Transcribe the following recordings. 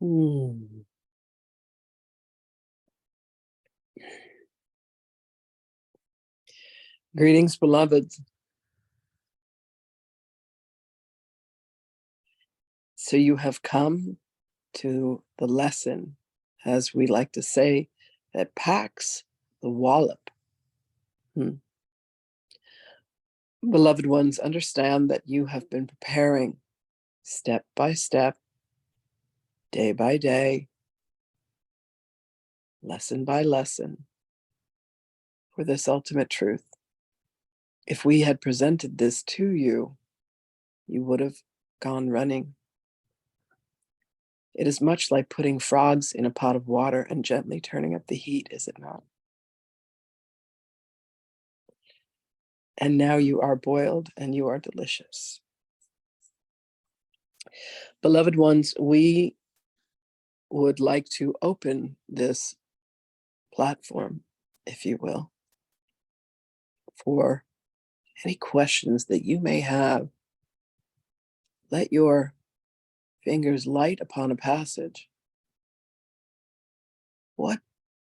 Hmm. Greetings, beloved. So you have come to the lesson, as we like to say, that packs the wallop. Beloved ones, understand that you have been preparing step by step, day by day, lesson by lesson, for this ultimate truth. If we had presented this to you, you would have gone running. It is much like putting frogs in a pot of water and gently turning up the heat, is it not? And now you are boiled and you are delicious. Beloved ones, we would like to open this platform, if you will, for any questions that you may have. Let your fingers light upon a passage. What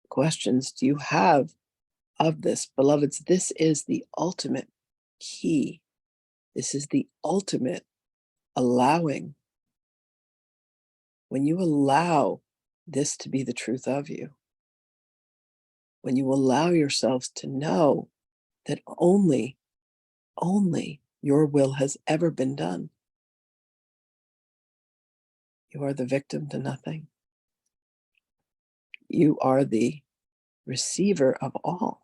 questions do you have of this? Beloveds, this is the ultimate key. This is the ultimate allowing. When you allow this to be the truth of you, when you allow yourselves to know that only your will has ever been done, you are the victim to nothing. You are the receiver of all.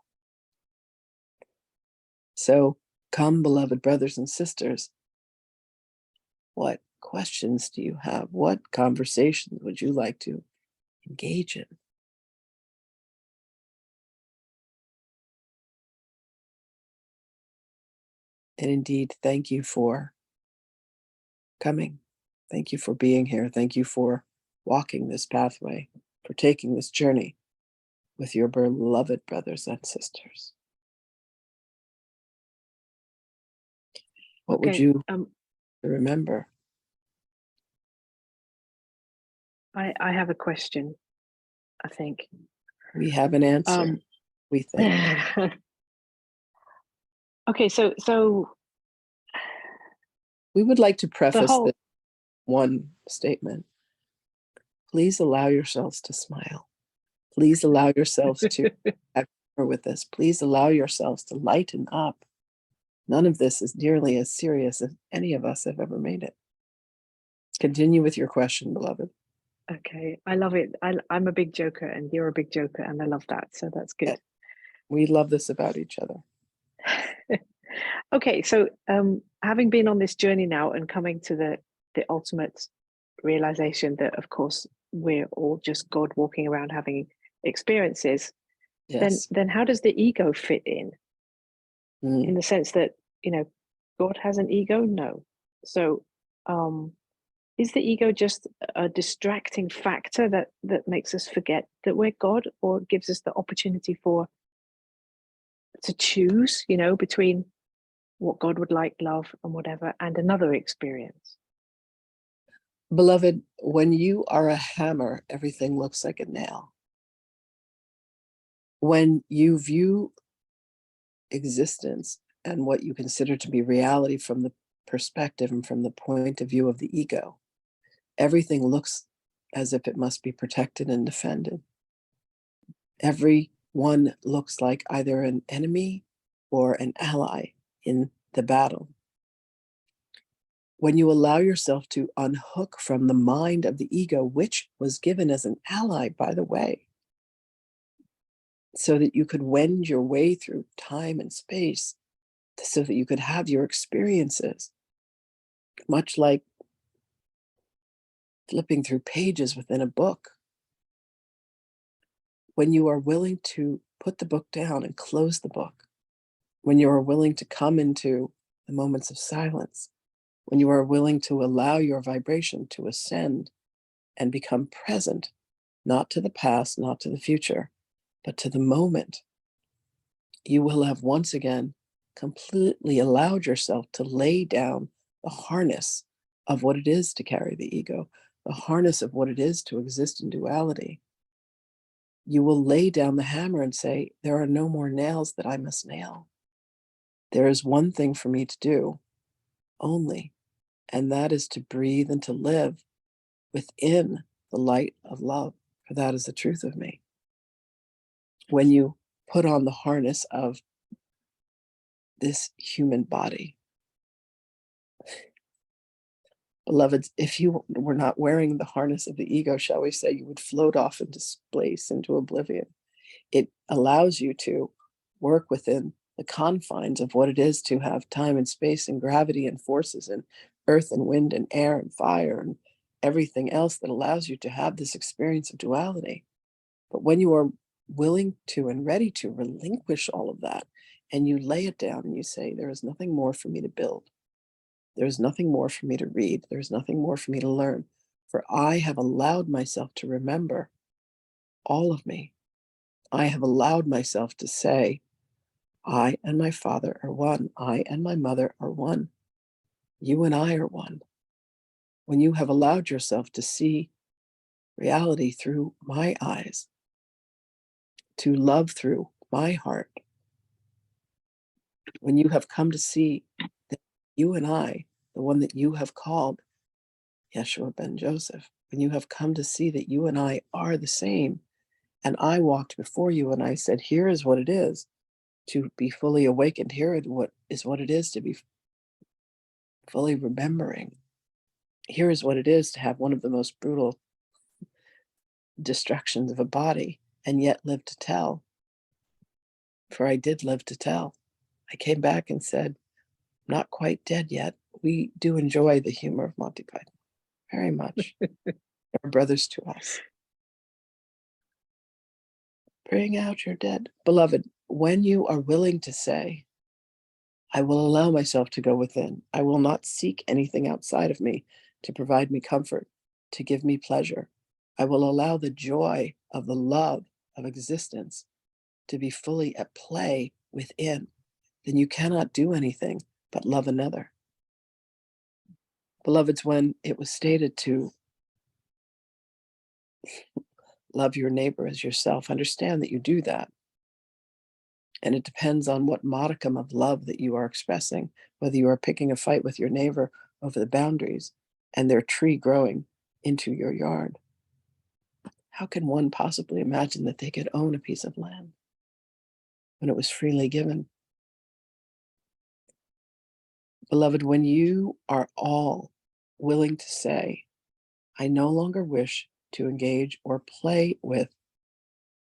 So come, beloved brothers and sisters, what questions do you have? What conversations would you like to engage in? And indeed, thank you for coming. Thank you for being here. Thank you for walking this pathway, for taking this journey with your beloved brothers and sisters. What would you remember? I have a question, I think. We have an answer, we think. Okay, so we would like to preface this one statement. Please allow yourselves to smile. Please allow yourselves to have humor with this. Please allow yourselves to lighten up. None of this is nearly as serious as any of us have ever made it. Continue with your question, beloved. Okay, I love it. I'm a big joker and you're a big joker, and I love that. So that's good. Yeah. We love this about each other. Okay, so having been on this journey now and coming to the ultimate realization that, of course, we're all just God walking around having experiences, yes. then how does the ego fit in? In the sense that, God has an ego? No. So is the ego just a distracting factor that makes us forget that we're God, or gives us the opportunity to choose, between what God would like, love and whatever, and another experience? Beloved, when you are a hammer, everything looks like a nail. When you view existence and what you consider to be reality from the perspective and from the point of view of the ego, everything looks as if it must be protected and defended. Everyone looks like either an enemy or an ally in the battle. When you allow yourself to unhook from the mind of the ego, which was given as an ally, by the way, so that you could wend your way through time and space, so that you could have your experiences, much like flipping through pages within a book. When you are willing to put the book down and close the book, when you are willing to come into the moments of silence, when you are willing to allow your vibration to ascend and become present, not to the past, not to the future, but to the moment, you will have once again completely allowed yourself to lay down the harness of what it is to carry the ego, the harness of what it is to exist in duality, you will lay down the hammer and say, there are no more nails that I must nail. There is one thing for me to do only, and that is to breathe and to live within the light of love, for that is the truth of me. When you put on the harness of this human body, beloveds, if you were not wearing the harness of the ego, shall we say, you would float off into space, into oblivion. It allows you to work within the confines of what it is to have time and space and gravity and forces and earth and wind and air and fire and everything else that allows you to have this experience of duality. But when you are willing to and ready to relinquish all of that, and you lay it down and you say, there is nothing more for me to build. There's nothing more for me to read. There's nothing more for me to learn. For I have allowed myself to remember all of me. I have allowed myself to say, I and my father are one. I and my mother are one. You and I are one. When you have allowed yourself to see reality through my eyes, to love through my heart, when you have come to see that you and I, the one that you have called Yeshua ben Joseph, when you have come to see that you and I are the same, and I walked before you and I said, here is what it is to be fully awakened. Here is what it is to be fully remembering. Here is what it is to have one of the most brutal destructions of a body and yet live to tell. For I did live to tell. I came back and said, not quite dead yet. We do enjoy the humor of Monty Python very much. They're brothers to us. Bring out your dead. Beloved, when you are willing to say, I will allow myself to go within. I will not seek anything outside of me to provide me comfort, to give me pleasure. I will allow the joy of the love of existence to be fully at play within. Then you cannot do anything but love another. Beloveds, when it was stated to love your neighbor as yourself, understand that you do that. And it depends on what modicum of love that you are expressing, whether you are picking a fight with your neighbor over the boundaries and their tree growing into your yard. How can one possibly imagine that they could own a piece of land when it was freely given? Beloved, when you are all willing to say, I no longer wish to engage or play with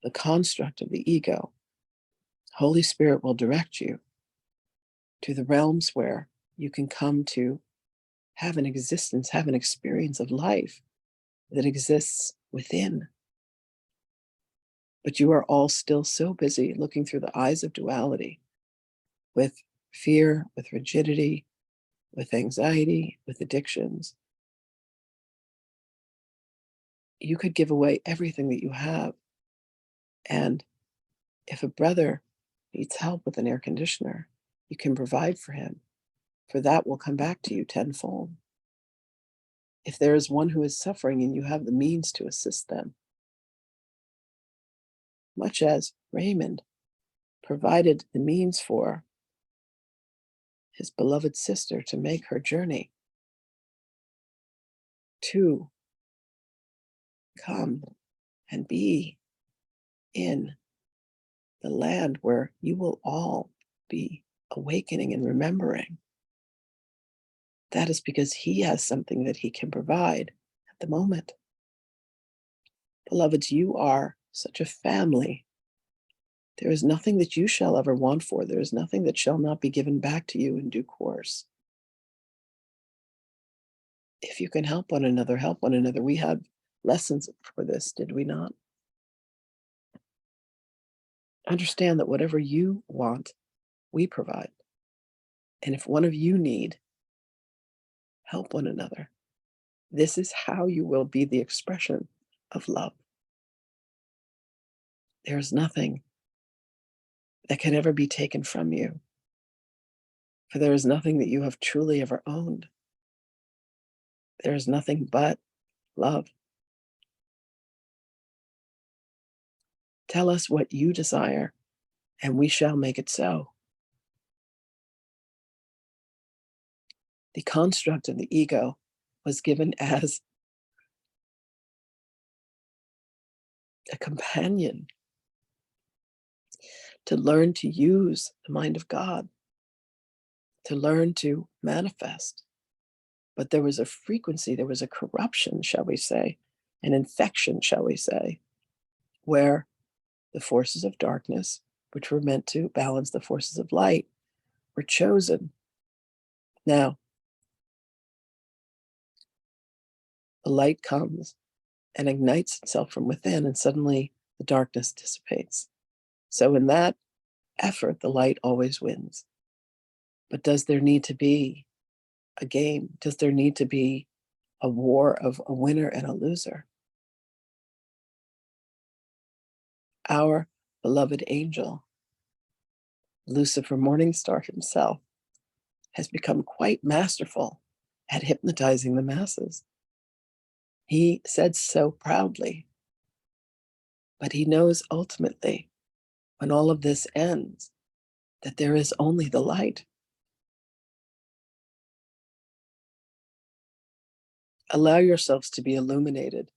the construct of the ego, Holy Spirit will direct you to the realms where you can come to have an existence, have an experience of life that exists within. But you are all still so busy looking through the eyes of duality with fear, with rigidity, with anxiety, with addictions. You could give away everything that you have. And if a brother needs help with an air conditioner, you can provide for him, for that will come back to you tenfold. If there is one who is suffering and you have the means to assist them, much as Raymond provided the means for his beloved sister to make her journey to come and be in the land where you will all be awakening and remembering. That is because he has something that he can provide at the moment. Beloveds, you are such a family. There is nothing that you shall ever want for. There is nothing that shall not be given back to you in due course. If you can help one another, help one another. We had lessons for this, did we not? Understand that whatever you want, we provide. And if one of you need, help one another. This is how you will be the expression of love. There is nothing that can ever be taken from you, for there is nothing that you have truly ever owned. There is nothing but love. Tell us what you desire, and we shall make it so. The construct of the ego was given as a companion to learn to use the mind of God, to learn to manifest. But there was a frequency, there was a corruption, shall we say, an infection, shall we say, where the forces of darkness, which were meant to balance the forces of light, were chosen. Now, the light comes and ignites itself from within, and suddenly the darkness dissipates. So in that effort, the light always wins. But does there need to be a game? Does there need to be a war of a winner and a loser? Our beloved angel, Lucifer Morningstar himself, has become quite masterful at hypnotizing the masses. He said so proudly, but he knows ultimately, when all of this ends, that there is only the light. Allow yourselves to be illuminated.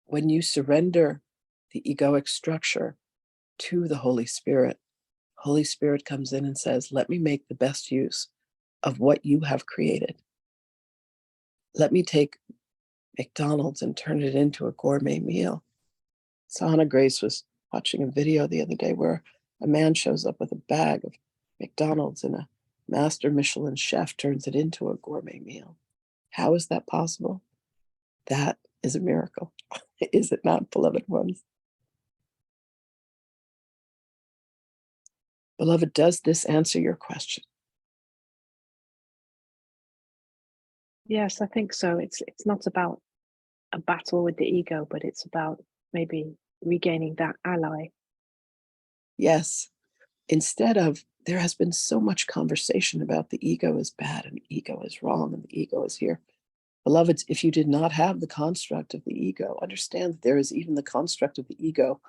When you surrender the egoic structure to the Holy Spirit comes in and says, let me make the best use of what you have created. Let me take McDonald's and turn it into a gourmet meal. Sana Grace was watching a video the other day where a man shows up with a bag of McDonald's and a master Michelin chef turns it into a gourmet meal. How is that possible? That is a miracle. Is it not, beloved ones? Beloved, does this answer your question? Yes, I think so. It's not about a battle with the ego, but it's about maybe regaining that ally. Yes. Instead of, there has been so much conversation about the ego is bad and the ego is wrong and the ego is here. Beloveds, if you did not have the construct of the ego, understand that there is even the construct of the ego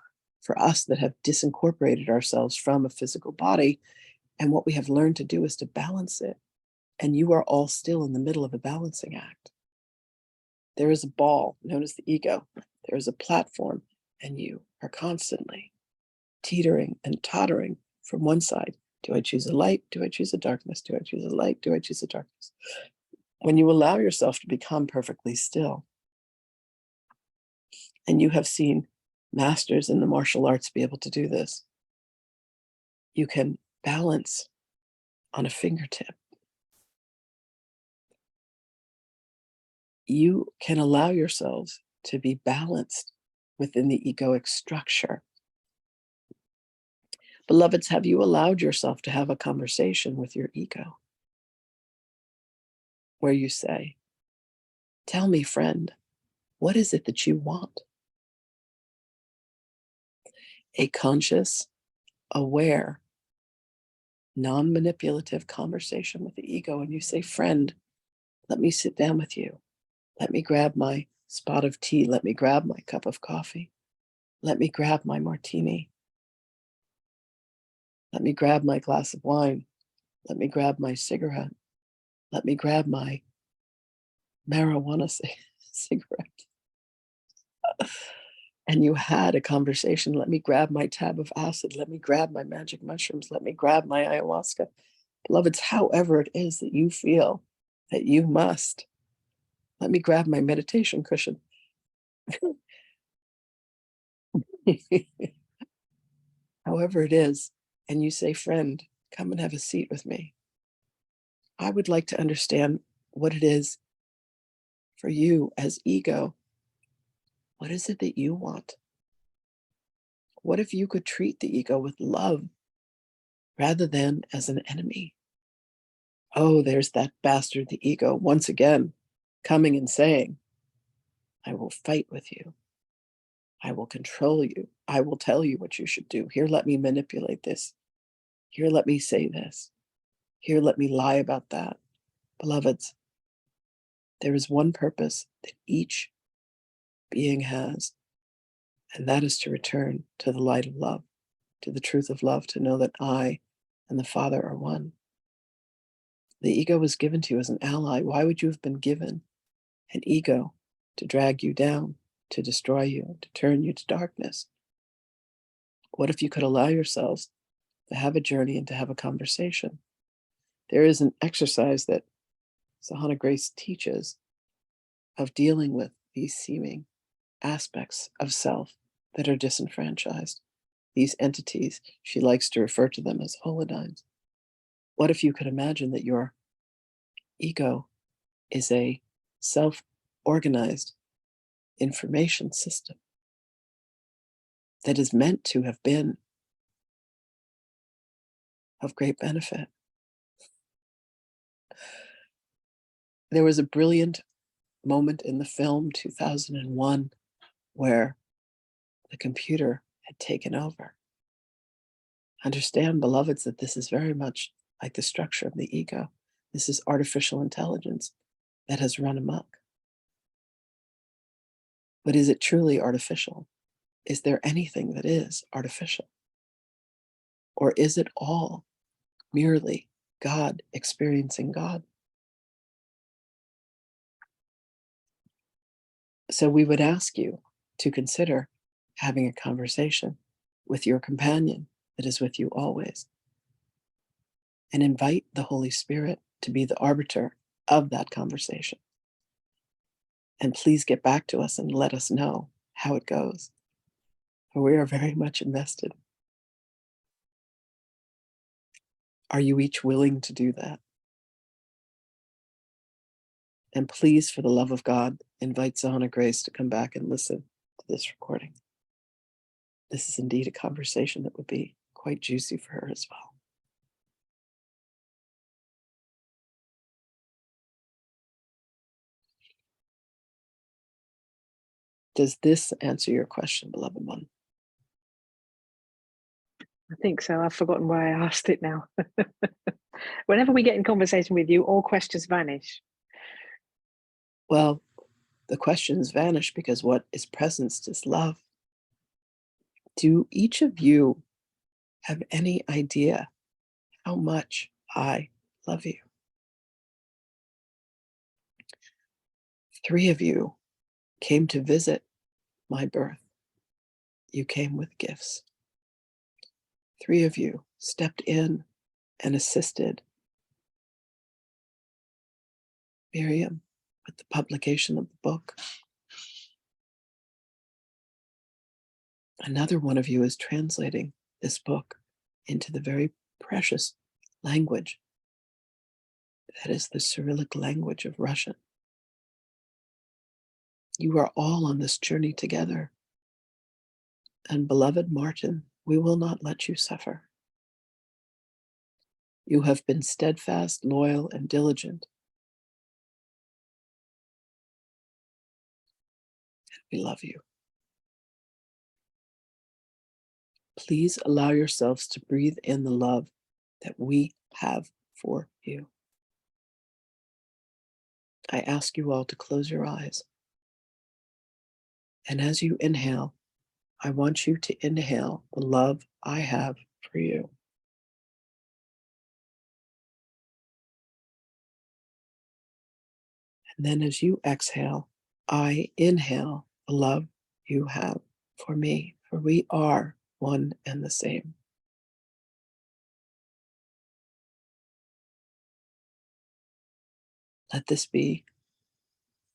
for us that have disincorporated ourselves from a physical body. And what we have learned to do is to balance it. And you are all still in the middle of a balancing act. There is a ball known as the ego. There is a platform, and you are constantly teetering and tottering from one side. Do I choose a light? Do I choose a darkness? Do I choose a light? Do I choose a darkness? When you allow yourself to become perfectly still, and you have seen masters in the martial arts be able to do this, you can balance on a fingertip. You can allow yourselves to be balanced within the egoic structure. Beloveds, have you allowed yourself to have a conversation with your ego where you say, tell me, friend, what is it that you want? A conscious, aware, non-manipulative conversation with the ego. And you say, friend, let me sit down with you. Let me grab my spot of tea. Let me grab my cup of coffee. Let me grab my martini. Let me grab my glass of wine. Let me grab my cigarette. Let me grab my marijuana cigarette. And you had a conversation. Let me grab my tab of acid. Let me grab my magic mushrooms. Let me grab my ayahuasca. Beloveds, however it is that you feel that you must, let me grab my meditation cushion. However it is, and you say, friend, come and have a seat with me. I would like to understand what it is for you as ego. What is it that you want? What if you could treat the ego with love rather than as an enemy? Oh, there's that bastard, the ego, once again, coming and saying, I will fight with you. I will control you. I will tell you what you should do. Here, let me manipulate this. Here, let me say this. Here, let me lie about that. Beloveds, There is one purpose that each being has, and that is to return to the light of love, to the truth of love, to know that I and the Father are one. The ego was given to you as an ally. Why would you have been given an ego to drag you down, to destroy you, to turn you to darkness? What if you could allow yourselves to have a journey and to have a conversation? There is an exercise that Sahana Grace teaches of dealing with these seeming aspects of self that are disenfranchised. These entities, she likes to refer to them as holodynes. What if you could imagine that your ego is a self-organized information system that is meant to have been of great benefit? There was a brilliant moment in the film 2001 where the computer had taken over. Understand, beloveds, that this is very much like the structure of the ego. This is artificial intelligence that has run amok. But is it truly artificial? Is there anything that is artificial? Or is it all merely God experiencing God? So we would ask you to consider having a conversation with your companion that is with you always, and invite the Holy Spirit to be the arbiter of that conversation. And please get back to us and let us know how it goes, for we are very much invested. Are you each willing to do that? And please, for the love of God, invite Sahana Grace to come back and listen to this recording. This is indeed a conversation that would be quite juicy for her as well. Does this answer your question, beloved one? I think so. I've forgotten why I asked it now. Whenever we get in conversation with you, all questions vanish. Well, the questions vanish because what is presence is love. Do each of you have any idea how much I love you? 3 of you came to visit my birth. You came with gifts. 3 of you stepped in and assisted Miriam with the publication of the book. Another one of you is translating this book into the very precious language that is the Cyrillic language of Russian. You are all on this journey together. And beloved Martin, we will not let you suffer. You have been steadfast, loyal, and diligent. We love you. Please allow yourselves to breathe in the love that we have for you. I ask you all to close your eyes. And as you inhale, I want you to inhale the love I have for you. And then as you exhale, I inhale the love you have for me, for we are one and the same. Let this be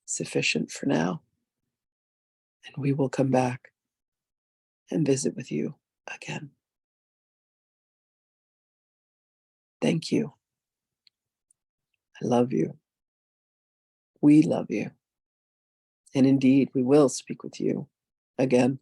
sufficient for now, and we will come back and visit with you again. Thank you. I love you. We love you. And indeed, we will speak with you again.